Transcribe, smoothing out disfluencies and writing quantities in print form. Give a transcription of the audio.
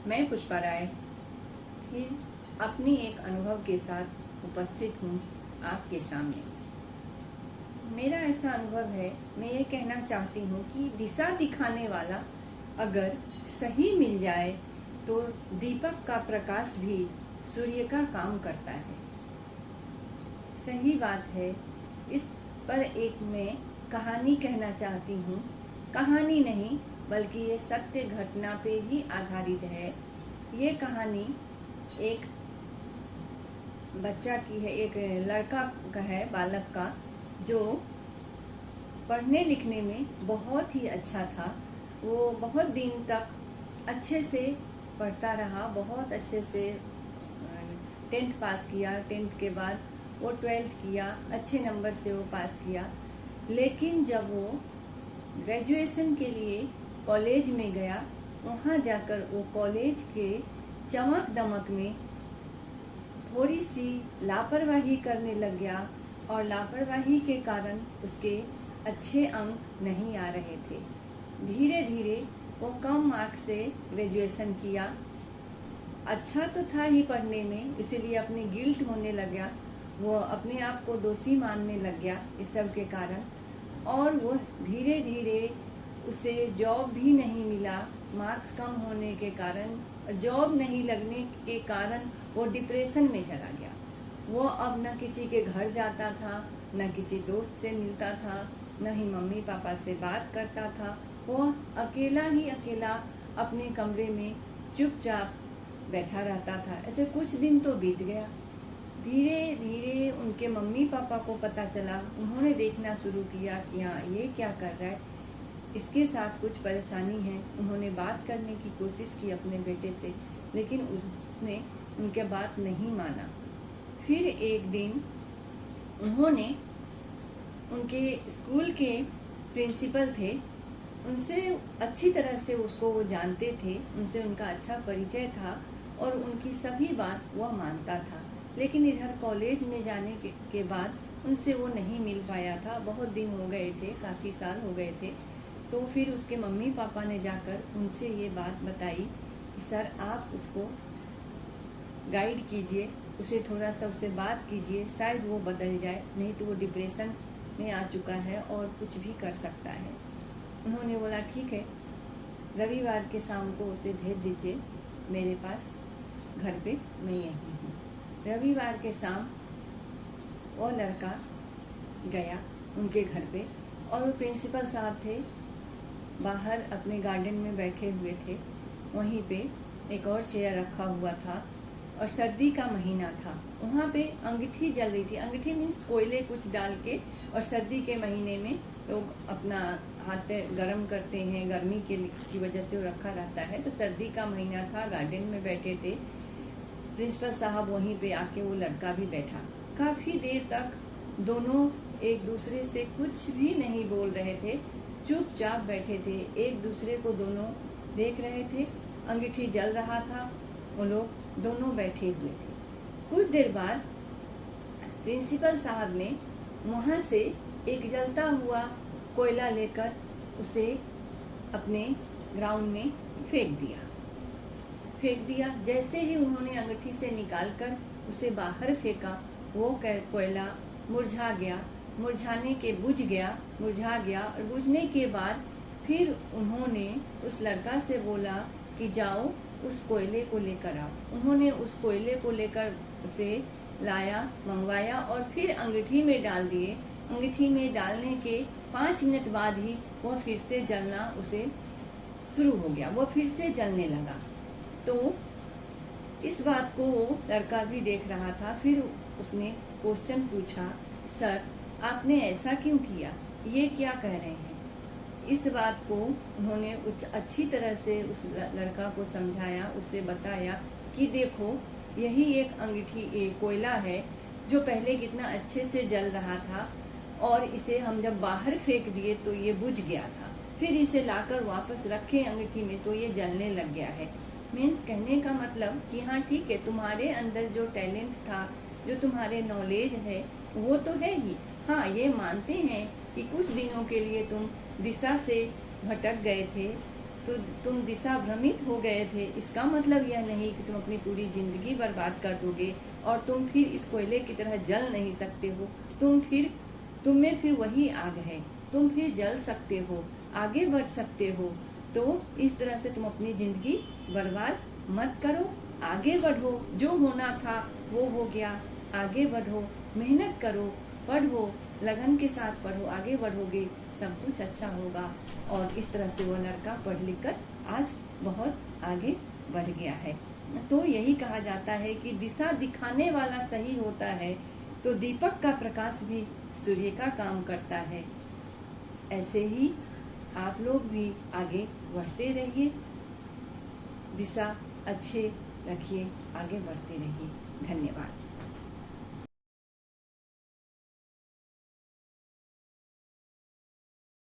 मैं पुष्पा राय फिर अपनी एक अनुभव के साथ उपस्थित हूँ आपके सामने। मेरा ऐसा अनुभव है, मैं ये कहना चाहती हूँ कि दिशा दिखाने वाला अगर सही मिल जाए तो दीपक का प्रकाश भी सूर्य का काम करता है। सही बात है। इस पर एक मैं कहानी कहना चाहती हूँ। कहानी नहीं बल्कि ये सत्य घटना पे ही आधारित है। ये कहानी एक बच्चा की है, एक लड़का का है, बालक का, जो पढ़ने लिखने में बहुत ही अच्छा था। वो बहुत दिन तक अच्छे से पढ़ता रहा, बहुत अच्छे से 10th पास किया। 10th के बाद वो 12th किया, अच्छे नंबर से वो पास किया। लेकिन जब वो ग्रेजुएशन के लिए कॉलेज में गया, वहाँ जाकर वो कॉलेज के चमक दमक में थोड़ी सी लापरवाही करने लग गया और लापरवाही के कारण उसके अच्छे अंक नहीं आ रहे थे। धीरे धीरे वो कम मार्क्स से ग्रेजुएशन किया। अच्छा तो था ही पढ़ने में, इसीलिए अपने गिल्ट होने लग गया, वो अपने आप को दोषी मानने लग गया इस सब के कारण। और वो धीरे धीरे उसे जॉब भी नहीं मिला, मार्क्स कम होने के कारण, जॉब नहीं लगने के कारण वो डिप्रेशन में चला गया। वो अब न किसी के घर जाता था, न किसी दोस्त से मिलता था, न ही मम्मी पापा से बात करता था। वो अकेला ही अकेला अपने कमरे में चुपचाप बैठा रहता था। ऐसे कुछ दिन तो बीत गया। धीरे धीरे उनके मम्मी पापा को पता चला। उन्होंने देखना शुरू किया कि हाँ, ये क्या कर रहा है, इसके साथ कुछ परेशानी है। उन्होंने बात करने की कोशिश की अपने बेटे से, लेकिन उसने उनके बात नहीं माना। फिर एक दिन उन्होंने उनके स्कूल के प्रिंसिपल थे, उनसे अच्छी तरह से उसको वो जानते थे, उनसे उनका अच्छा परिचय था और उनकी सभी बात वह मानता था। लेकिन इधर कॉलेज में जाने के बाद उनसे वो नहीं मिल पाया था। बहुत दिन हो गए थे, काफ़ी साल हो गए थे। तो फिर उसके मम्मी पापा ने जाकर उनसे ये बात बताई कि सर, आप उसको गाइड कीजिए, उसे थोड़ा सा उससे बात कीजिए, शायद वो बदल जाए, नहीं तो वो डिप्रेशन में आ चुका है और कुछ भी कर सकता है। उन्होंने बोला ठीक है, रविवार के शाम को उसे भेज दीजिए मेरे पास, घर पे मैं यहीं हूँ। रविवार के शाम वो लड़का गया उनके घर पे और वो प्रिंसिपल साहब थे, बाहर अपने गार्डन में बैठे हुए थे। वहीं पे एक और चेयर रखा हुआ था और सर्दी का महीना था। वहाँ पे अंगीठी जल रही थी। अंगीठी मीन्स कोयले कुछ डाल के, और सर्दी के महीने में लोग अपना हाथ पे गर्म करते हैं, गर्मी की वजह से वो रखा रहता है। तो सर्दी का महीना था, गार्डन में बैठे थे प्रिंसिपल साहब। वहीं पे आके वो लड़का भी बैठा। काफ़ी देर तक दोनों एक दूसरे से कुछ भी नहीं बोल रहे थे, चुपचाप बैठे थे, एक दूसरे को दोनों देख रहे थे। अंगीठी जल रहा था, वो लोग दोनों बैठे हुए थे। कुछ देर बाद प्रिंसिपल साहब ने वहाँ से एक जलता हुआ कोयला लेकर उसे अपने ग्राउंड में फेंक दिया। जैसे ही उन्होंने अंगीठी से निकालकर उसे बाहर फेंका, वो कोयला मुरझा गया, मुरझा गया। और बुझने के बाद फिर उन्होंने उस लड़का से बोला कि जाओ उस कोयले को लेकर आओ। उन्होंने उस कोयले को लेकर उसे लाया, मंगवाया और फिर अंगीठी में डाल दिए। अंगीठी में डालने के 5 मिनट बाद ही वह फिर से जलना उसे शुरू हो गया, वो फिर से जलने लगा। तो इस बात को वो लड़का भी देख रहा था। फिर उसने क्वेश्चन पूछा, सर आपने ऐसा क्यों किया, ये क्या कह रहे हैं? इस बात को उन्होंने अच्छी तरह से उस लड़का को समझाया, उसे बताया कि देखो, यही एक अंगीठी कोयला है जो पहले कितना अच्छे से जल रहा था और इसे हम जब बाहर फेंक दिए तो ये बुझ गया था, फिर इसे लाकर वापस रखे अंगीठी में तो ये जलने लग गया है। मीन्स कहने का मतलब कि हाँ ठीक है, तुम्हारे अंदर जो टैलेंट था, जो तुम्हारे नॉलेज है, वो तो है ही। हाँ, ये मानते हैं कि कुछ दिनों के लिए तुम दिशा से भटक गए थे, तो तुम दिशा भ्रमित हो गए थे, इसका मतलब यह नहीं कि तुम अपनी पूरी जिंदगी बर्बाद कर दोगे और तुम फिर इस कोयले की तरह जल नहीं सकते हो। तुम में फिर वही आग है, तुम फिर जल सकते हो, आगे बढ़ सकते हो। तो इस तरह से तुम अपनी जिंदगी बर्बाद मत करो, आगे बढ़ो। जो होना था वो हो गया, आगे बढ़ो, मेहनत करो, पढ़ो, लगन के साथ पढ़ो, आगे बढ़ोगे, सब कुछ अच्छा होगा। और इस तरह से वो लड़का पढ़ लिख कर आज बहुत आगे बढ़ गया है। तो यही कहा जाता है कि दिशा दिखाने वाला सही होता है तो दीपक का प्रकाश भी सूर्य का काम करता है। ऐसे ही आप लोग भी आगे बढ़ते रहिए, दिशा अच्छे रखिए, आगे बढ़ते रहिए। धन्यवाद।